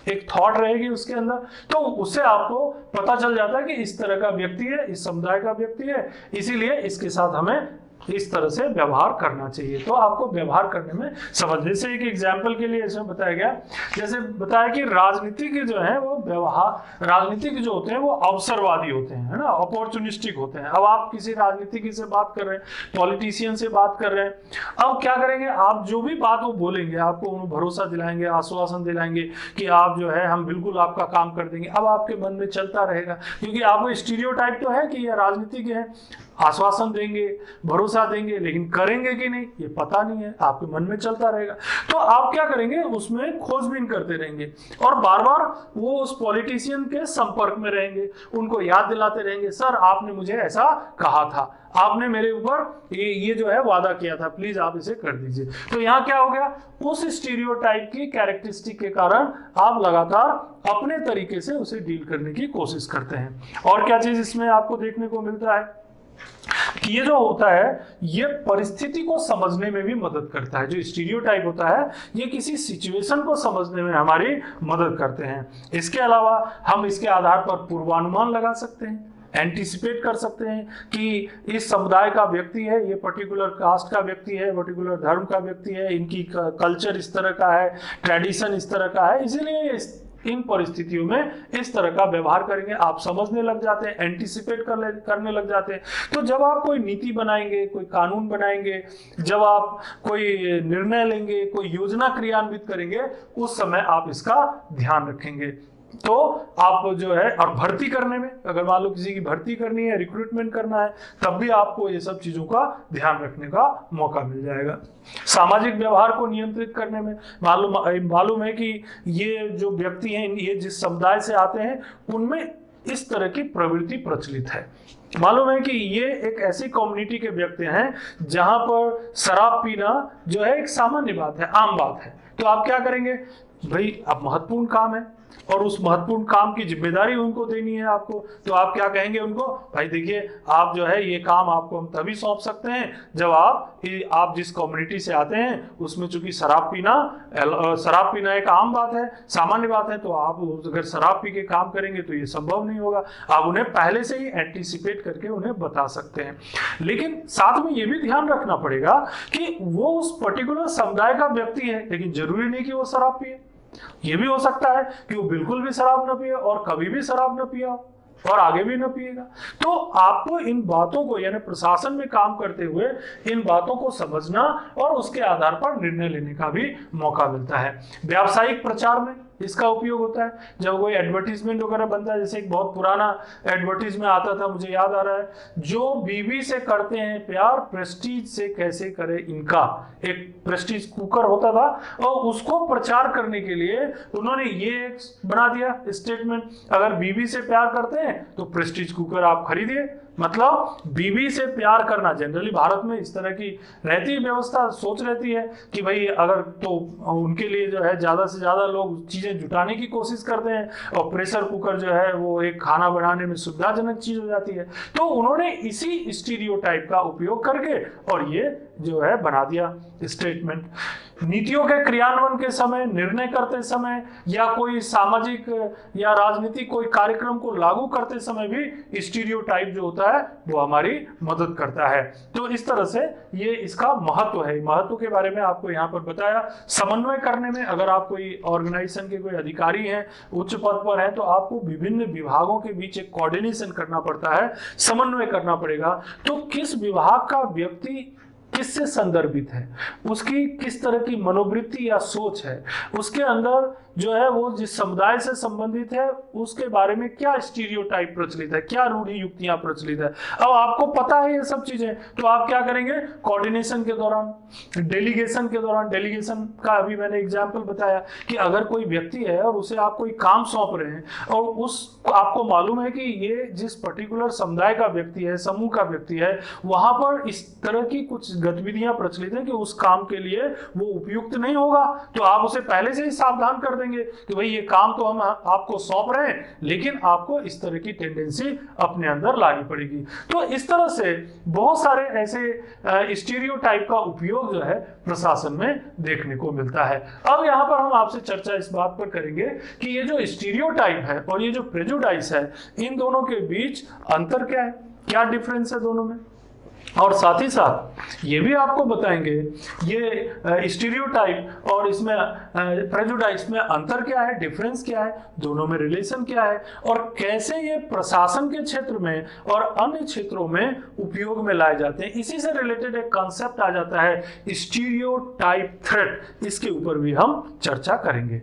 [SPEAKER 1] एक थॉट रहेगी उसके अंदर, तो उससे आपको पता चल जाता है कि इस तरह का व्यक्ति है, इस समुदाय का व्यक्ति है, इसीलिए इसके साथ हमें इस तरह से व्यवहार करना चाहिए। तो आपको व्यवहार करने में समझ, जैसे एक एग्जाम्पल के लिए इसमें बताया गया, जैसे बताया कि राजनीतिक जो है वो व्यवहार, राजनीतिक जो होते हैं वो अवसरवादी होते हैं, है ना, अपॉर्चुनिस्टिक होते हैं। अब आप किसी राजनीतिक से बात कर रहे हैं, पॉलिटिशियन से बात कर रहे हैं, अब क्या करेंगे, आप जो भी बात वो बोलेंगे आपको उन्हें भरोसा दिलाएंगे, आश्वासन दिलाएंगे कि आप जो है हम बिल्कुल आपका काम कर देंगे। अब आपके मन में चलता रहेगा, क्योंकि आपको स्टीरियोटाइप तो है कि ये राजनीतिक है, आश्वासन देंगे, भरोसा देंगे, लेकिन करेंगे कि नहीं ये पता नहीं है, आपके मन में चलता रहेगा। तो आप क्या करेंगे, उसमें खोजबीन करते रहेंगे और बार बार वो उस पॉलिटिशियन के संपर्क में रहेंगे, उनको याद दिलाते रहेंगे, सर आपने मुझे ऐसा कहा था, आपने मेरे ऊपर ये जो है वादा किया था, प्लीज आप इसे कर दीजिए। तो यहाँ क्या हो गया, उस स्टीरियोटाइप की कैरेक्टरिस्टिक के कारण आप लगातार अपने तरीके से उसे डील करने की कोशिश करते हैं। और क्या चीज इसमें आपको देखने को मिलता है कि ये जो होता है ये परिस्थिति को समझने में भी मदद करता है। जो स्टीरियोटाइप होता है ये किसी सिचुएशन को समझने में हमारी मदद करते हैं। इसके अलावा हम इसके आधार पर पूर्वानुमान लगा सकते हैं, एंटिसिपेट कर सकते हैं कि इस समुदाय का व्यक्ति है, ये पर्टिकुलर कास्ट का व्यक्ति है, पर्टिकुलर धर्म का व्यक्ति है, इनकी कल्चर इस तरह का है, ट्रेडिशन इस तरह का है, इसीलिए इन परिस्थितियों में इस तरह का व्यवहार करेंगे। आप समझने लग जाते हैं, एंटिसिपेट करने लग जाते हैं। तो जब आप कोई नीति बनाएंगे, कोई कानून बनाएंगे, जब आप कोई निर्णय लेंगे, कोई योजना क्रियान्वित करेंगे, उस समय आप इसका ध्यान रखेंगे। तो आप जो है, और भर्ती करने में, अगर मान लो किसी की भर्ती करनी है, रिक्रूटमेंट करना है, तब भी आपको ये सब चीजों का ध्यान रखने का मौका मिल जाएगा। सामाजिक व्यवहार को नियंत्रित करने में मालूम है कि ये जो व्यक्ति हैं, ये जिस समुदाय से आते हैं उनमें इस तरह की प्रवृत्ति प्रचलित है। मालूम है कि ये एक ऐसी कम्युनिटी के व्यक्ति हैं जहां पर शराब पीना जो है एक सामान्य बात है, आम बात है। तो आप क्या करेंगे, भाई अब महत्वपूर्ण काम है और उस महत्वपूर्ण काम की जिम्मेदारी उनको देनी है आपको, तो आप क्या कहेंगे उनको, भाई देखिए आप जो है ये काम आपको हम तभी सौंप सकते हैं जब आप जिस कम्युनिटी से आते हैं उसमें चूंकि शराब पीना एक आम बात है, सामान्य बात है, तो आप अगर शराब पी के काम करेंगे तो ये संभव नहीं होगा। आप उन्हें पहले से ही एंटिसिपेट करके उन्हें बता सकते हैं। लेकिन साथ में ये भी ध्यान रखना पड़ेगा कि वो उस पर्टिकुलर समुदाय का व्यक्ति है, लेकिन जरूरी नहीं कि वो शराब पिए। ये भी हो सकता है कि वो बिल्कुल भी शराब न पिए और कभी भी शराब न पिया और आगे भी न पिएगा। तो आपको इन बातों को, यानी प्रशासन में काम करते हुए इन बातों को समझना और उसके आधार पर निर्णय लेने का भी मौका मिलता है। व्यावसायिक प्रचार में इसका उपयोग होता है। जब कोई एडवर्टीजमेंट वगैरह बनता है, जैसे एक बहुत पुराना एडवर्टीजमेंट आता था, मुझे याद आ रहा है, जो बीवी से करते हैं प्यार प्रेस्टीज से कैसे करे इनका, एक प्रेस्टीज कुकर होता था और उसको प्रचार करने के लिए उन्होंने ये बना दिया स्टेटमेंट, अगर बीवी से प्यार करते हैं तो प्रेस्टीज कुकर आप खरीदिए। मतलब बीवी से प्यार करना, जनरली भारत में इस तरह की रहती व्यवस्था, सोच रहती है कि भाई अगर, तो उनके लिए जो है ज्यादा से ज्यादा लोग चीजें जुटाने की कोशिश करते हैं और प्रेशर कुकर जो है वो एक खाना बनाने में सुविधाजनक चीज हो जाती है। तो उन्होंने इसी स्टीरियोटाइप का उपयोग करके और ये जो है बना दिया स्टेटमेंट। नीतियों के क्रियान्वयन के समय, निर्णय करते समय या कोई सामाजिक या राजनीतिक कोई कार्यक्रम को लागू करते समय भी स्टीरियोटाइप जो होता है वो हमारी मदद करता है। तो इस तरह से ये इसका महत्व है। महत्व के बारे में आपको यहाँ पर बताया। समन्वय करने में, अगर आप कोई ऑर्गेनाइजेशन के कोई अधिकारी हैं, उच्च पद पर हैं, तो आपको विभिन्न विभागों के बीच एक कोऑर्डिनेशन करना पड़ता है, समन्वय करना पड़ेगा। तो किस विभाग का व्यक्ति किससे संदर्भित है, उसकी किस तरह की मनोवृत्ति या सोच है, उसके अंदर जो है वो जिस समुदाय से संबंधित है उसके बारे में क्या स्टीरियोटाइप प्रचलित है, क्या रूढ़ि युक्तियां प्रचलित है। अब आपको पता है ये सब चीजें, तो आप क्या करेंगे, कोऑर्डिनेशन के दौरान, डेलीगेशन के दौरान, डेलीगेशन का अभी मैंने एग्जांपल बताया कि अगर कोई व्यक्ति है और उसे आप कोई काम सौंप रहे हैं और उस आपको मालूम है कि ये जिस पर्टिकुलर समुदाय का व्यक्ति है, समूह का व्यक्ति है, वहां पर इस तरह की कुछ गतिविधियां प्रचलित है कि उस काम के लिए वो उपयुक्त नहीं होगा, तो आप उसे पहले से ही सावधान कर देंगे कि भाई ये काम तो हम आपको सौंप रहे हैं, लेकिन आपको इस तरह की टेंडेंसी अपने अंदर लानी पड़ेगी। तो इस तरह से बहुत सारे ऐसे स्टीरियोटाइप का उपयोग जो है प्रशासन में देखने को मिलता है। अब यहाँ पर हम आपसे चर्चा इस बात पर करेंगे कि ये जो स्टीरियोटाइप है और ये जो प्रेजुडाइस है, इन दोनों के बीच अंतर क्या है, क्या डिफरेंस है दोनों में, और साथ ही साथ ये भी आपको बताएंगे ये स्टीरियोटाइप और इसमें प्रेजुडाइस में अंतर क्या है, डिफरेंस क्या है, दोनों में रिलेशन क्या है, और कैसे ये प्रशासन के क्षेत्र में और अन्य क्षेत्रों में उपयोग में लाए जाते हैं। इसी से रिलेटेड एक कॉन्सेप्ट आ जाता है स्टीरियोटाइप थ्रेट, इसके ऊपर भी हम चर्चा करेंगे।